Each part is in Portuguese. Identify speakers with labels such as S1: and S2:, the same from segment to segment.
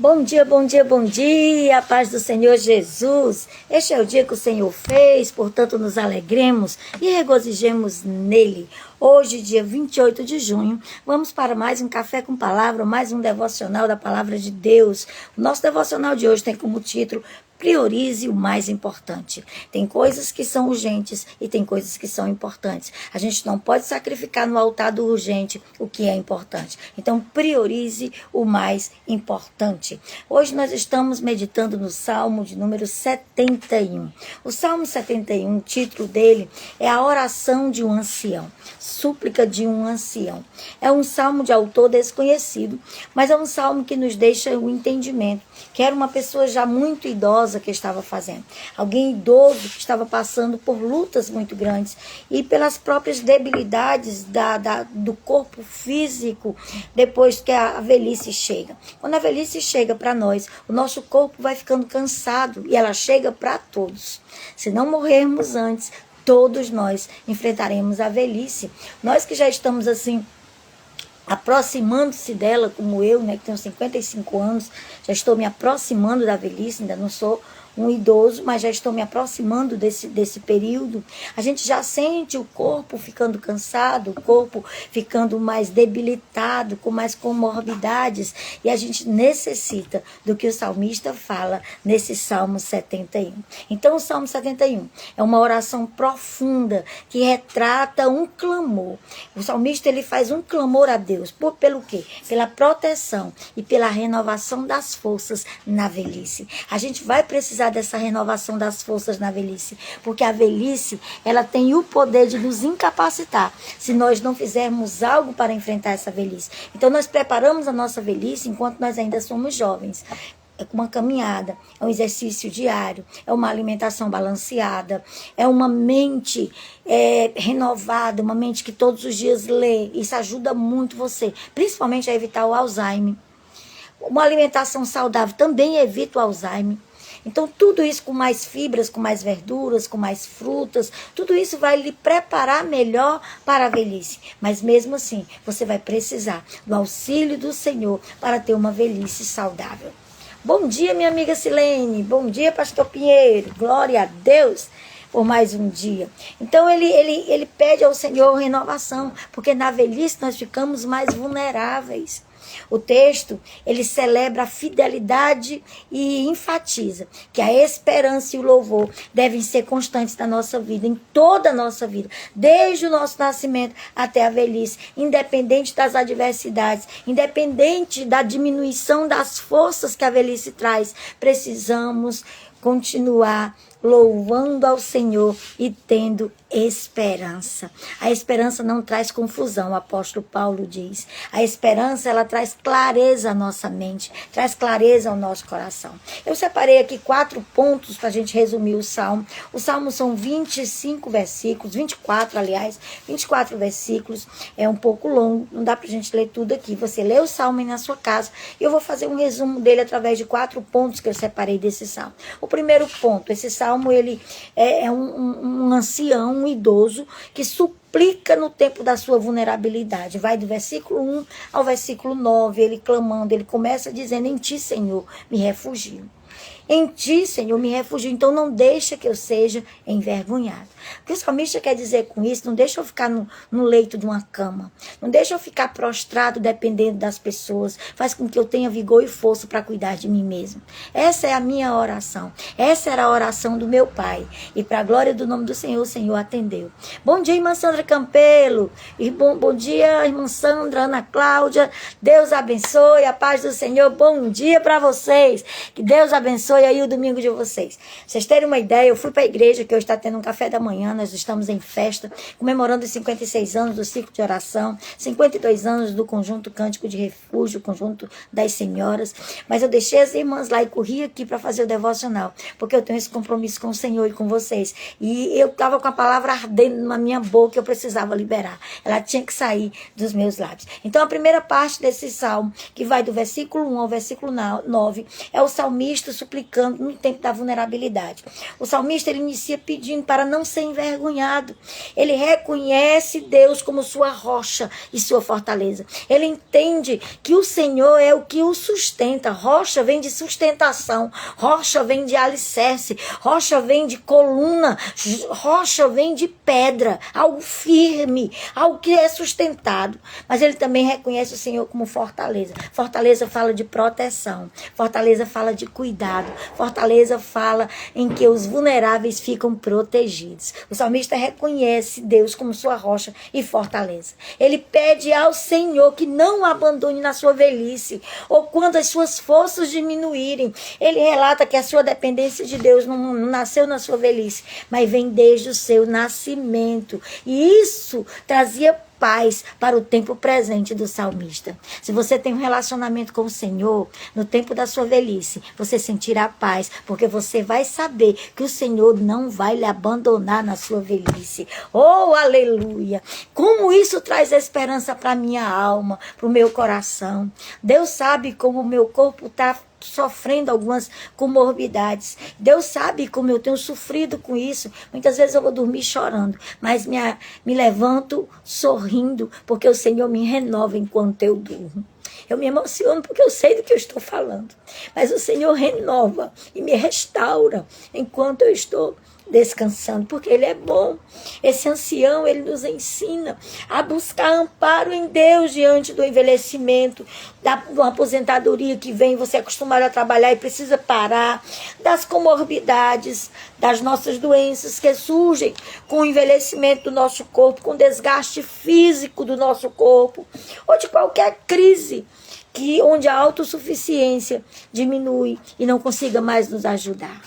S1: Bom dia, bom dia, bom dia, paz do Senhor Jesus. Este é o dia que o Senhor fez, portanto nos alegremos e regozijemos nele. Hoje, dia 28 de junho, vamos para mais um Café com Palavra, mais um devocional da Palavra de Deus. O nosso devocional de hoje tem como título: priorize o mais importante. Tem coisas que são urgentes e tem coisas que são importantes. A gente não pode sacrificar no altar do urgente o que é importante. Então, priorize o mais importante. Hoje nós estamos meditando no Salmo de número 71. O Salmo 71, o título dele é A Oração de um Ancião. Súplica de um ancião. É um salmo de autor desconhecido, mas é um salmo que nos deixa o entendimento que era uma pessoa já muito idosa que estava fazendo. Alguém idoso que estava passando por lutas muito grandes e pelas próprias debilidades do corpo físico depois que a velhice chega. Quando a velhice chega para nós, o nosso corpo vai ficando cansado e ela chega para todos. Se não morrermos antes, todos nós enfrentaremos a velhice. Nós que já estamos assim, aproximando-se dela, como eu, né, que tenho 55 anos, já estou me aproximando da velhice, ainda não sou um idoso, mas já estou me aproximando desse período. A gente já sente o corpo ficando cansado, o corpo ficando mais debilitado, com mais comorbidades, e a gente necessita do que o salmista fala nesse Salmo 71. Então, o Salmo 71 é uma oração profunda que retrata um clamor. O salmista ele faz um clamor a Deus. Pelo quê? Pela proteção e pela renovação das forças na velhice. A gente vai precisar dessa renovação das forças na velhice, porque a velhice, ela tem o poder de nos incapacitar se nós não fizermos algo para enfrentar essa velhice. Então nós preparamos a nossa velhice enquanto nós ainda somos jovens. É uma caminhada, é um exercício diário, é uma alimentação balanceada, é uma mente renovada, uma mente que todos os dias lê. Isso ajuda muito você, principalmente a evitar o Alzheimer. Uma alimentação saudável também evita o Alzheimer. Então, tudo isso com mais fibras, com mais verduras, com mais frutas, tudo isso vai lhe preparar melhor para a velhice. Mas mesmo assim, você vai precisar do auxílio do Senhor para ter uma velhice saudável. Bom dia, minha amiga Silene. Bom dia, pastor Pinheiro. Glória a Deus por mais um dia. Então, ele pede ao Senhor renovação, porque na velhice nós ficamos mais vulneráveis. O texto, ele celebra a fidelidade e enfatiza que a esperança e o louvor devem ser constantes na nossa vida, em toda a nossa vida, desde o nosso nascimento até a velhice, independente das adversidades, independente da diminuição das forças que a velhice traz. Precisamos continuar louvando ao Senhor e tendo esperança. A esperança não traz confusão, o apóstolo Paulo diz. A esperança, ela traz clareza à nossa mente, traz clareza ao nosso coração. Eu separei aqui 4 pontos para a gente resumir o Salmo. O Salmo são 25 versículos, 24 versículos, é um pouco longo, não dá para a gente ler tudo aqui. Você lê o Salmo aí na sua casa e eu vou fazer um resumo dele através de 4 pontos que eu separei desse Salmo. O primeiro ponto, esse Salmo ele é um ancião, um idoso que suplica no tempo da sua vulnerabilidade. Vai do versículo 1 ao versículo 9, ele clamando, ele começa dizendo: em ti, Senhor, me refugio. Em ti, Senhor, me refugio. Então não deixa que eu seja envergonhado. O que o salmista quer dizer com isso? Não deixa eu ficar no leito de uma cama. Não deixa eu ficar prostrado dependendo das pessoas. Faz com que eu tenha vigor e força para cuidar de mim mesmo. Essa é a minha oração. Essa era a oração do meu pai. E para a glória do nome do Senhor, o Senhor atendeu. Bom dia, irmã Sandra Campelo. E bom dia, irmã Sandra, Ana Cláudia. Deus abençoe, a paz do Senhor. Bom dia para vocês. Que Deus abençoe aí o domingo de vocês. Vocês terem uma ideia, eu fui para a igreja, que hoje está tendo um café da manhã. Nós estamos em festa, comemorando os 56 anos do Círculo de Oração, 52 anos do Conjunto Cântico de Refúgio, Conjunto das Senhoras. Mas eu deixei as irmãs lá e corri aqui para fazer o devocional, porque eu tenho esse compromisso com o Senhor e com vocês. E eu estava com a palavra ardendo na minha boca, eu precisava liberar. Ela tinha que sair dos meus lábios. Então, a primeira parte desse salmo, que vai do versículo 1 ao versículo 9, é o salmista suplicando suplicando no tempo da vulnerabilidade. O salmista, ele inicia pedindo para não ser envergonhado. Ele reconhece Deus como sua rocha e sua fortaleza. Ele entende que o Senhor é o que o sustenta. Rocha vem de sustentação, rocha vem de alicerce, rocha vem de coluna, rocha vem de pedra, algo firme, algo que é sustentado. Mas ele também reconhece o Senhor como fortaleza. Fortaleza fala de proteção, fortaleza fala de cuidado, fortaleza fala em que os vulneráveis ficam protegidos. O salmista reconhece Deus como sua rocha e fortaleza. Ele pede ao Senhor que não o abandone na sua velhice, ou quando as suas forças diminuírem. Ele relata que a sua dependência de Deus não nasceu na sua velhice, mas vem desde o seu nascimento. E isso trazia paz para o tempo presente do salmista. Se você tem um relacionamento com o Senhor, no tempo da sua velhice, você sentirá paz, porque você vai saber que o Senhor não vai lhe abandonar na sua velhice. Oh, aleluia! Como isso traz esperança para a minha alma, para o meu coração. Deus sabe como o meu corpo está sofrendo algumas comorbidades. Deus sabe como eu tenho sofrido com isso. Muitas vezes eu vou dormir chorando, mas me levanto sorrindo, porque o Senhor me renova enquanto eu durmo. Eu me emociono porque eu sei do que eu estou falando. Mas o Senhor renova e me restaura enquanto eu estou descansando, porque Ele é bom. Esse ancião, ele nos ensina a buscar amparo em Deus diante do envelhecimento, da aposentadoria que vem, você é acostumado a trabalhar e precisa parar, das comorbidades, das nossas doenças que surgem com o envelhecimento do nosso corpo, com o desgaste físico do nosso corpo, ou de qualquer crise onde a autossuficiência diminui e não consiga mais nos ajudar.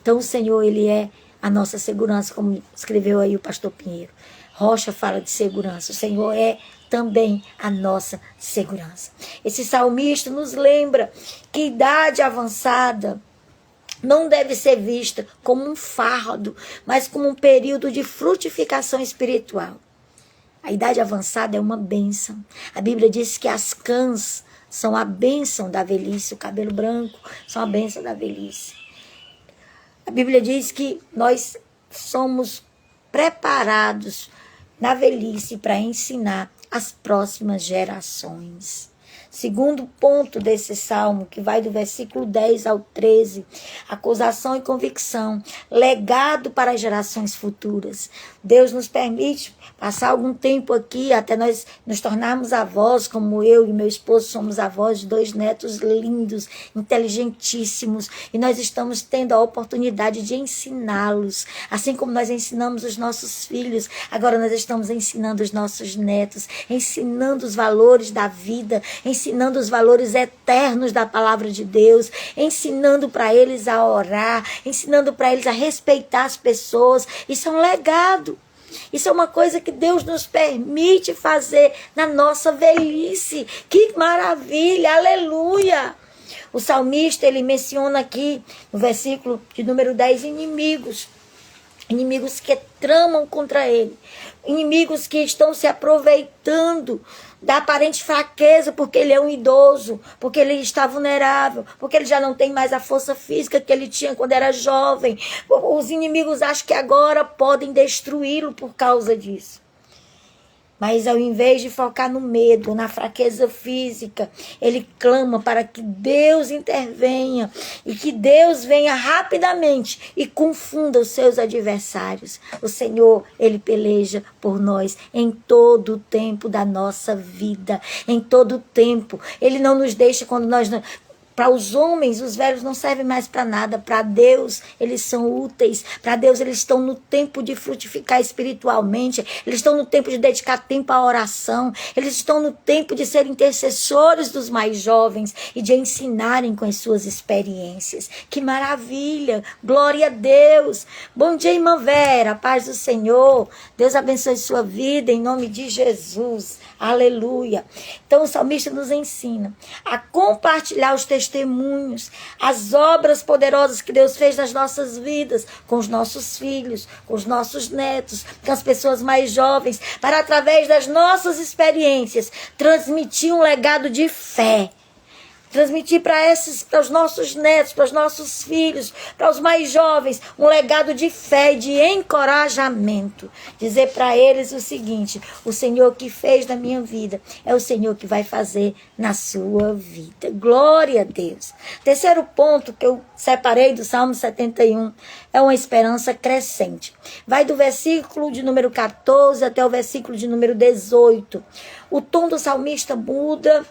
S1: Então o Senhor, Ele é a nossa segurança, como escreveu aí o pastor Pinheiro. Rocha fala de segurança. O Senhor é também a nossa segurança. Esse salmista nos lembra que idade avançada não deve ser vista como um fardo, mas como um período de frutificação espiritual. A idade avançada é uma bênção. A Bíblia diz que as cãs são a bênção da velhice, o cabelo branco são a bênção da velhice. A Bíblia diz que nós somos preparados na velhice para ensinar as próximas gerações. Segundo ponto desse salmo, que vai do versículo 10 ao 13, acusação e convicção, legado para as gerações futuras. Deus nos permite passar algum tempo aqui, até nós nos tornarmos avós, como eu e meu esposo somos avós de 2 netos lindos, inteligentíssimos, e nós estamos tendo a oportunidade de ensiná-los, assim como nós ensinamos os nossos filhos, agora nós estamos ensinando os nossos netos, ensinando os valores da vida, ensinando os valores eternos da palavra de Deus, ensinando para eles a orar, ensinando para eles a respeitar as pessoas. Isso é um legado. Isso é uma coisa que Deus nos permite fazer na nossa velhice. Que maravilha, aleluia! O salmista, ele menciona aqui, no versículo de número 10, inimigos que tramam contra ele, inimigos que estão se aproveitando da aparente fraqueza, porque ele é um idoso, porque ele está vulnerável, porque ele já não tem mais a força física que ele tinha quando era jovem. Os inimigos acham que agora podem destruí-lo por causa disso. Mas ao invés de focar no medo, na fraqueza física, ele clama para que Deus intervenha e que Deus venha rapidamente e confunda os seus adversários. O Senhor, Ele peleja por nós em todo o tempo da nossa vida, em todo o tempo. Ele não nos deixa quando nós... Para os homens, os velhos não servem mais para nada. Para Deus, eles são úteis. Para Deus, eles estão no tempo de frutificar espiritualmente. Eles estão no tempo de dedicar tempo à oração. Eles estão no tempo de ser intercessores dos mais jovens e de ensinarem com as suas experiências. Que maravilha! Glória a Deus! Bom dia, irmã Vera. Paz do Senhor. Deus abençoe sua vida em nome de Jesus. Aleluia! Então, o salmista nos ensina a compartilhar os testemunhos, as obras poderosas que Deus fez nas nossas vidas, com os nossos filhos, com os nossos netos, com as pessoas mais jovens, para através das nossas experiências transmitir um legado de fé, transmitir para os nossos netos, para os nossos filhos, para os mais jovens, um legado de fé e de encorajamento. Dizer para eles o seguinte: o Senhor que fez na minha vida é o Senhor que vai fazer na sua vida. Glória a Deus. Terceiro ponto que eu separei do Salmo 71 é uma esperança crescente. Vai do versículo de número 14 até o versículo de número 18. O tom do salmista muda,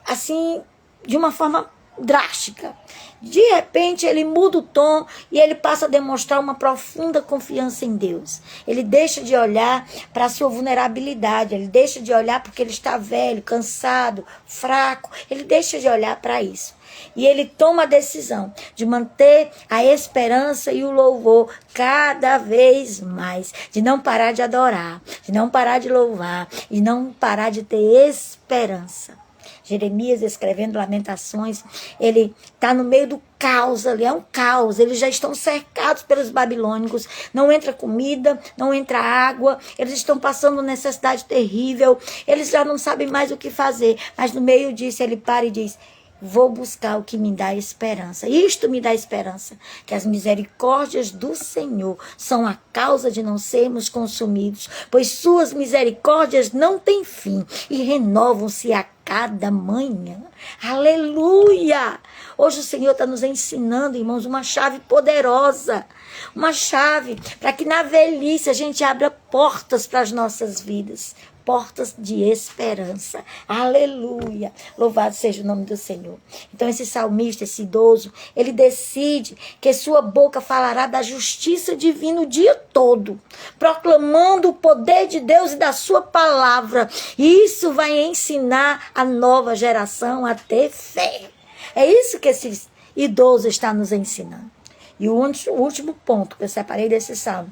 S1: assim, de uma forma drástica. De repente ele muda o tom e ele passa a demonstrar uma profunda confiança em Deus. Ele deixa de olhar para a sua vulnerabilidade, ele deixa de olhar porque ele está velho, cansado, fraco, ele deixa de olhar para isso. E ele toma a decisão de manter a esperança e o louvor cada vez mais, de não parar de adorar, de não parar de louvar, de não parar de ter esperança. Jeremias, escrevendo Lamentações, ele está no meio do caos ali, é um caos, eles já estão cercados pelos babilônicos, não entra comida, não entra água, eles estão passando necessidade terrível, eles já não sabem mais o que fazer, mas no meio disso ele para e diz: vou buscar o que me dá esperança. Isto me dá esperança, que as misericórdias do Senhor são a causa de não sermos consumidos, pois suas misericórdias não têm fim e renovam-se a cada manhã. Aleluia! Hoje o Senhor está nos ensinando, irmãos, uma chave poderosa, uma chave para que na velhice a gente abra portas para as nossas vidas. Portas de esperança. Aleluia. Louvado seja o nome do Senhor. Então esse salmista, esse idoso, ele decide que sua boca falará da justiça divina o dia todo, proclamando o poder de Deus e da sua palavra. E isso vai ensinar a nova geração a ter fé. É isso que esse idoso está nos ensinando. E o último ponto que eu separei desse salmo,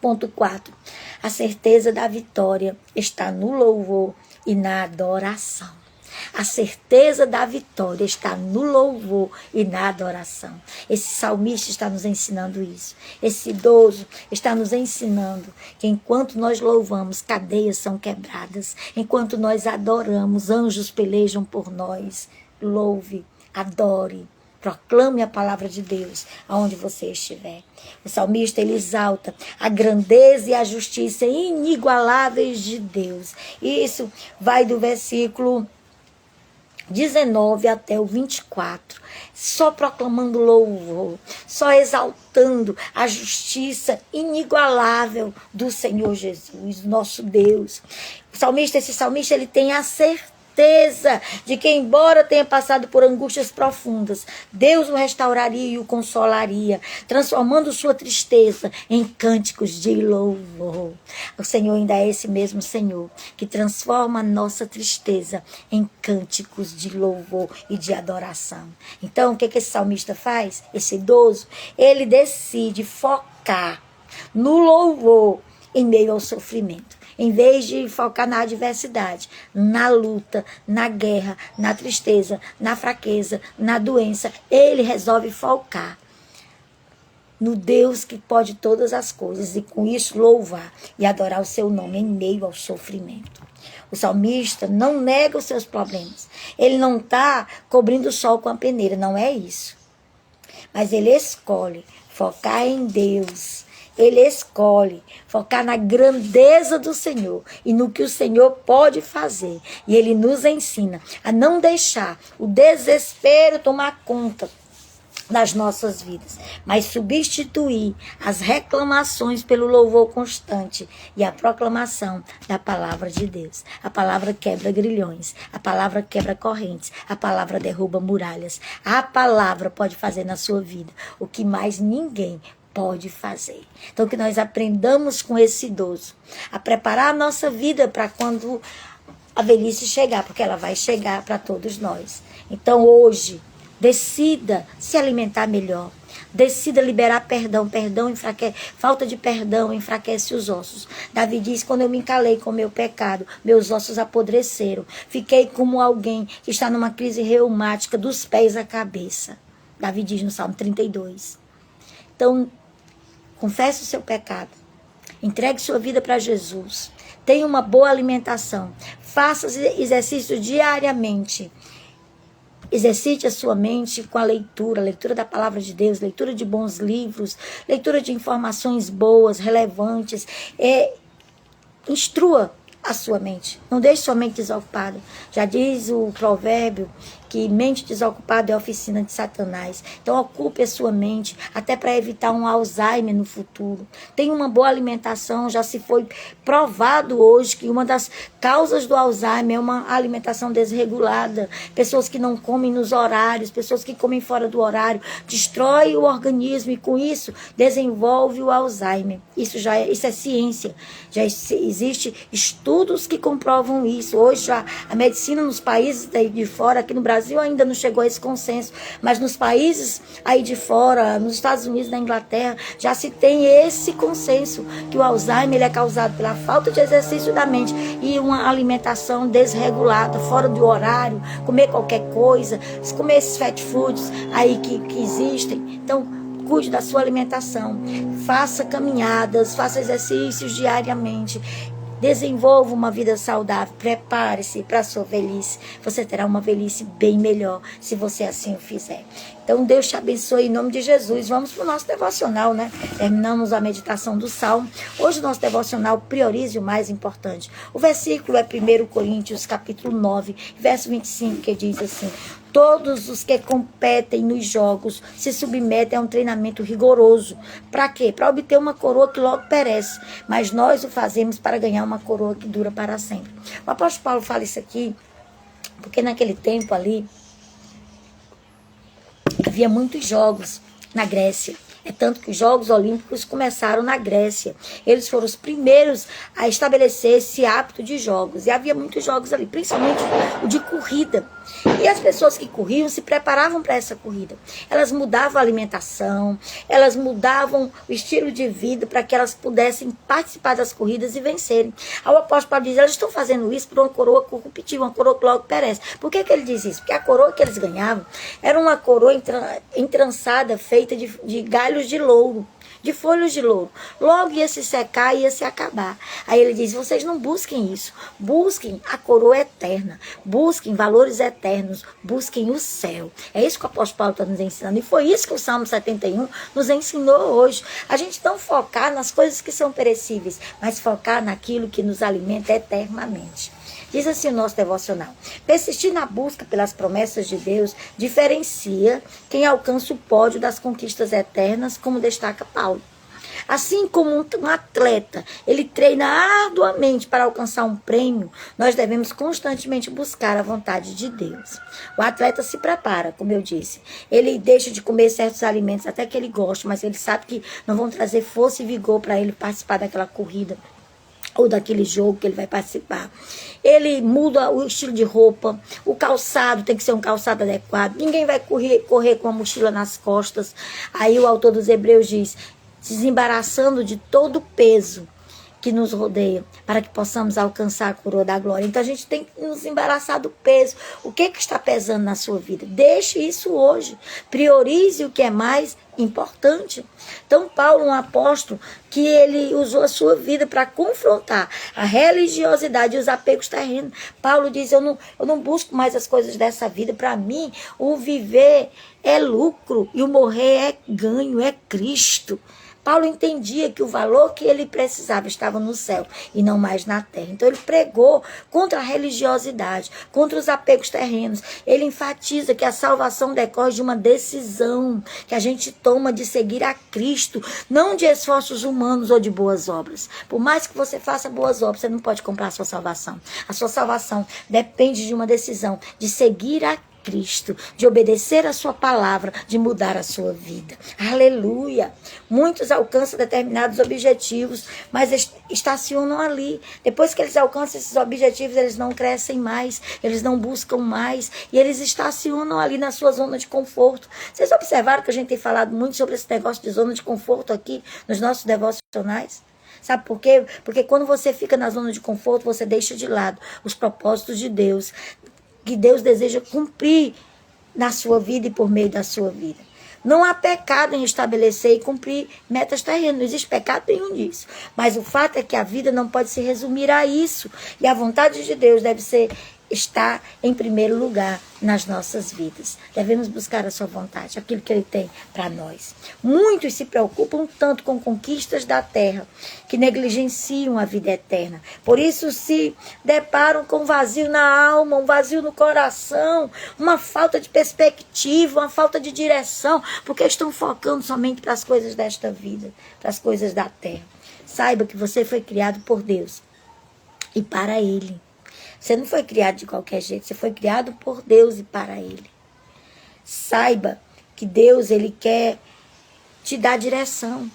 S1: ponto 4. A certeza da vitória está no louvor e na adoração. A certeza da vitória está no louvor e na adoração. Esse salmista está nos ensinando isso. Esse idoso está nos ensinando que enquanto nós louvamos, cadeias são quebradas. Enquanto nós adoramos, anjos pelejam por nós. Louve, adore. Proclame a palavra de Deus aonde você estiver. O salmista, ele exalta a grandeza e a justiça inigualáveis de Deus. E isso vai do versículo 19 até o 24. Só proclamando louvor, só exaltando a justiça inigualável do Senhor Jesus, nosso Deus. Esse salmista, ele tem a certeza de que, embora tenha passado por angústias profundas, Deus o restauraria e o consolaria, transformando sua tristeza em cânticos de louvor. O Senhor ainda é esse mesmo Senhor que transforma a nossa tristeza em cânticos de louvor e de adoração. Então, o que esse salmista faz? Esse idoso, ele decide focar no louvor em meio ao sofrimento. Em vez de focar na adversidade, na luta, na guerra, na tristeza, na fraqueza, na doença, ele resolve focar no Deus que pode todas as coisas e com isso louvar e adorar o seu nome em meio ao sofrimento. O salmista não nega os seus problemas. Ele não está cobrindo o sol com a peneira, não é isso. Mas ele escolhe focar em Deus. Ele escolhe focar na grandeza do Senhor e no que o Senhor pode fazer. E ele nos ensina a não deixar o desespero tomar conta das nossas vidas, mas substituir as reclamações pelo louvor constante e a proclamação da palavra de Deus. A palavra quebra grilhões, a palavra quebra correntes, a palavra derruba muralhas. A palavra pode fazer na sua vida o que mais ninguém pode fazer. Então que nós aprendamos com esse idoso a preparar a nossa vida para quando a velhice chegar, porque ela vai chegar para todos nós. Então hoje, decida se alimentar melhor. Decida liberar perdão. Falta de perdão enfraquece os ossos. Davi diz: quando eu me encalei com o meu pecado, meus ossos apodreceram. Fiquei como alguém que está numa crise reumática dos pés à cabeça. Davi diz no Salmo 32. Então, confesse o seu pecado. Entregue sua vida para Jesus. Tenha uma boa alimentação. Faça exercício diariamente. Exercite a sua mente com a leitura da palavra de Deus, leitura de bons livros, leitura de informações boas, relevantes. Instrua a sua mente. Não deixe sua mente desocupada. Já diz o provérbio que mente desocupada é a oficina de Satanás. Então ocupe a sua mente, até para evitar um Alzheimer no futuro. Tenha uma boa alimentação. Já se foi provado hoje que uma das causas do Alzheimer é uma alimentação desregulada. Pessoas que não comem nos horários, pessoas que comem fora do horário, destrói o organismo e com isso desenvolve o Alzheimer. Isso é ciência. Já existe estudos que comprovam isso. Hoje já a medicina nos países daí de fora, aqui no Brasil ainda não chegou a esse consenso, mas nos países aí de fora, nos Estados Unidos, na Inglaterra, já se tem esse consenso que o Alzheimer ele é causado pela falta de exercício da mente e uma alimentação desregulada, fora do horário, comer qualquer coisa, comer esses fast foods aí que existem. Então, cuide da sua alimentação, faça caminhadas, faça exercícios diariamente. Desenvolva uma vida saudável, prepare-se para a sua velhice. Você terá uma velhice bem melhor se você assim o fizer. Então Deus te abençoe em nome de Jesus. Vamos para o nosso devocional, né? Terminamos a meditação do Salmo. Hoje o nosso devocional priorize o mais importante. O versículo é 1 Coríntios capítulo 9, verso 25, que diz assim: todos os que competem nos jogos se submetem a um treinamento rigoroso. Para quê? Para obter uma coroa que logo perece. Mas nós o fazemos para ganhar uma coroa que dura para sempre. O apóstolo Paulo fala isso aqui porque naquele tempo ali havia muitos jogos na Grécia. É tanto que os Jogos Olímpicos começaram na Grécia. Eles foram os primeiros a estabelecer esse hábito de jogos. E havia muitos jogos ali, principalmente o de corrida. E as pessoas que corriam se preparavam para essa corrida. Elas mudavam a alimentação, elas mudavam o estilo de vida para que elas pudessem participar das corridas e vencerem. O apóstolo Paulo diz, elas estão fazendo isso por uma coroa corruptível, uma coroa que logo perece. Por que ele diz isso? Porque a coroa que eles ganhavam era uma coroa entrançada, feita de galhos de louro, de folhas de louro. Logo ia se secar, ia se acabar. Aí ele diz, vocês não busquem isso. Busquem a coroa eterna. Busquem valores eternos. Busquem o céu. É isso que o apóstolo Paulo está nos ensinando. E foi isso que o Salmo 71 nos ensinou hoje. A gente não focar nas coisas que são perecíveis, mas focar naquilo que nos alimenta eternamente. Diz assim o nosso devocional: persistir na busca pelas promessas de Deus diferencia quem alcança o pódio das conquistas eternas, como destaca Paulo. Assim como um atleta, ele treina arduamente para alcançar um prêmio, nós devemos constantemente buscar a vontade de Deus. O atleta se prepara, como eu disse. Ele deixa de comer certos alimentos, até que ele gosta, mas ele sabe que não vão trazer força e vigor para ele participar daquela corrida ou daquele jogo que ele vai participar. Ele muda o estilo de roupa, o calçado tem que ser um calçado adequado. Ninguém vai correr com a mochila nas costas. Aí o autor dos Hebreus diz, desembaraçando de todo o peso que nos rodeia, para que possamos alcançar a coroa da glória. Então a gente tem que nos embaraçar do peso. O que está pesando na sua vida? Deixe isso hoje. Priorize o que é mais importante. Então Paulo, um apóstolo, que ele usou a sua vida para confrontar a religiosidade e os apegos terrenos. Paulo diz, eu não busco mais as coisas dessa vida. Para mim, o viver é lucro e o morrer é ganho, é Cristo. Paulo entendia que o valor que ele precisava estava no céu e não mais na terra. Então ele pregou contra a religiosidade, contra os apegos terrenos. Ele enfatiza que a salvação decorre de uma decisão que a gente toma de seguir a Cristo, não de esforços humanos ou de boas obras. Por mais que você faça boas obras, você não pode comprar a sua salvação. A sua salvação depende de uma decisão de seguir a Cristo, de obedecer a sua palavra, de mudar a sua vida. Aleluia! Muitos alcançam determinados objetivos, mas estacionam ali. Depois que eles alcançam esses objetivos, eles não crescem mais, eles não buscam mais, e eles estacionam ali na sua zona de conforto. Vocês observaram que a gente tem falado muito sobre esse negócio de zona de conforto aqui nos nossos devocionais? Sabe por quê? Porque quando você fica na zona de conforto, você deixa de lado os propósitos de Deus, que Deus deseja cumprir na sua vida e por meio da sua vida. Não há pecado em estabelecer e cumprir metas terrenas. Não existe pecado nenhum nisso. Mas o fato é que a vida não pode se resumir a isso. E a vontade de Deus deve ser está em primeiro lugar nas nossas vidas. Devemos buscar a sua vontade, aquilo que Ele tem para nós. Muitos se preocupam tanto com conquistas da terra, que negligenciam a vida eterna. Por isso se deparam com um vazio na alma, um vazio no coração, uma falta de perspectiva, uma falta de direção, porque estão focando somente para as coisas desta vida, para as coisas da terra. Saiba que você foi criado por Deus e para Ele. Você não foi criado de qualquer jeito, você foi criado por Deus e para Ele. Saiba que Deus, Ele quer te dar direção.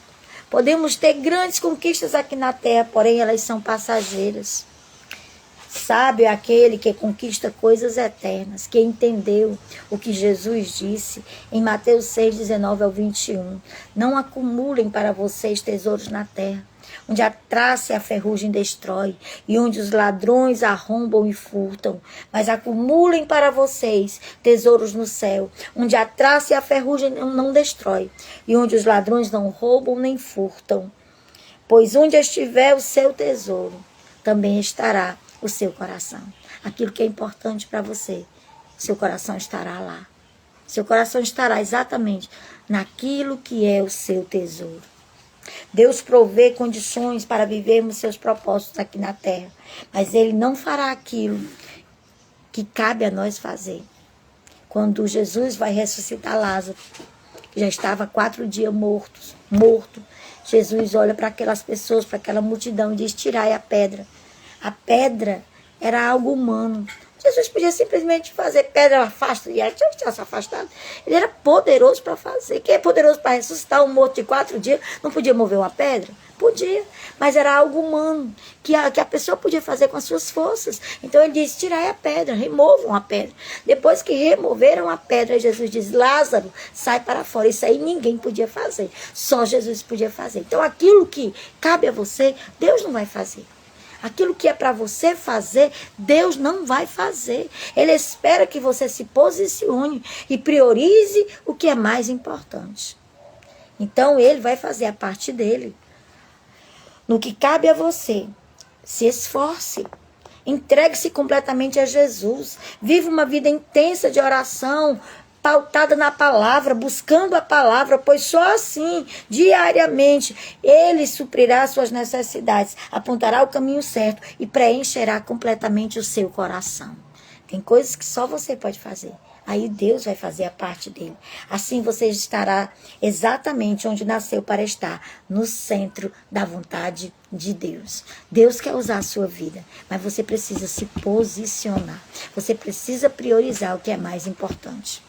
S1: Podemos ter grandes conquistas aqui na terra, porém elas são passageiras. Sábio é aquele que conquista coisas eternas, que entendeu o que Jesus disse em Mateus 6, 19 ao 21. Não acumulem para vocês tesouros na terra, onde a traça e a ferrugem destrói, e onde os ladrões arrombam e furtam. Mas acumulem para vocês tesouros no céu, onde a traça e a ferrugem não destrói, e onde os ladrões não roubam nem furtam. Pois onde estiver o seu tesouro, também estará o seu coração. Aquilo que é importante para você, seu coração estará lá. Seu coração estará exatamente naquilo que é o seu tesouro. Deus provê condições para vivermos seus propósitos aqui na terra, mas Ele não fará aquilo que cabe a nós fazer. Quando Jesus vai ressuscitar Lázaro, que já estava 4 dias morto, Jesus olha para aquelas pessoas, para aquela multidão e diz: tirai a pedra. A pedra era algo humano. Jesus podia simplesmente fazer pedra, afasta, e ela tinha se afastado. Ele era poderoso para fazer. Quem é poderoso para ressuscitar um morto de 4 dias, não podia mover uma pedra? Podia, mas era algo humano, que a pessoa podia fazer com as suas forças. Então ele disse: tirai a pedra, removam a pedra. Depois que removeram a pedra, Jesus diz: Lázaro, sai para fora. Isso aí ninguém podia fazer, só Jesus podia fazer. Então aquilo que cabe a você, Deus não vai fazer. Aquilo que é para você fazer, Deus não vai fazer. Ele espera que você se posicione e priorize o que é mais importante. Então, Ele vai fazer a parte dele. No que cabe a você, se esforce. Entregue-se completamente a Jesus. Viva uma vida intensa de oração, pautada na palavra, buscando a palavra, pois só assim, diariamente, Ele suprirá as suas necessidades, apontará o caminho certo e preencherá completamente o seu coração. Tem coisas que só você pode fazer. Aí Deus vai fazer a parte dele. Assim você estará exatamente onde nasceu para estar, no centro da vontade de Deus. Deus quer usar a sua vida, mas você precisa se posicionar. Você precisa priorizar o que é mais importante.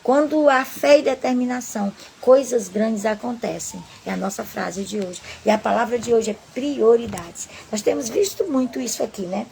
S1: Quando há fé e determinação, coisas grandes acontecem. É a nossa frase de hoje. E a palavra de hoje é prioridades. Nós temos visto muito isso aqui, né?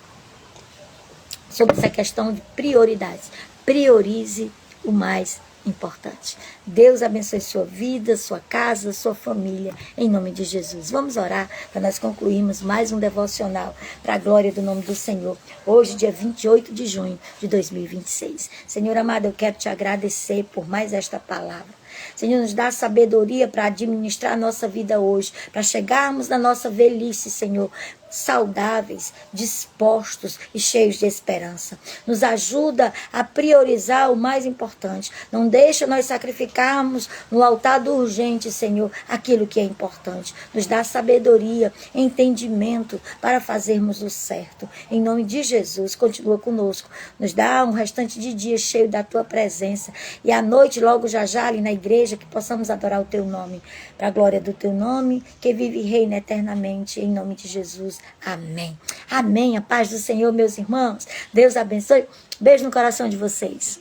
S1: Sobre essa questão de prioridades. Priorize o mais importante. Deus abençoe sua vida, sua casa, sua família, em nome de Jesus. Vamos orar para nós concluirmos mais um devocional para a glória do nome do Senhor. Hoje, dia 28 de junho de 2026. Senhor amado, eu quero te agradecer por mais esta palavra. Senhor, nos dá sabedoria para administrar a nossa vida hoje, para chegarmos na nossa velhice, Senhor, saudáveis, dispostos e cheios de esperança. Nos ajuda a priorizar o mais importante. Não deixa nós sacrificarmos no altar do urgente, Senhor, aquilo que é importante. Nos dá sabedoria, entendimento para fazermos o certo. Em nome de Jesus, continua conosco. Nos dá um restante de dia cheio da Tua presença. E à noite, logo já ali na igreja, que possamos adorar o Teu nome. Para a glória do Teu nome, que vive e reina eternamente. Em nome de Jesus. Amém. Amém. A paz do Senhor, meus irmãos. Deus abençoe. Beijo no coração de vocês.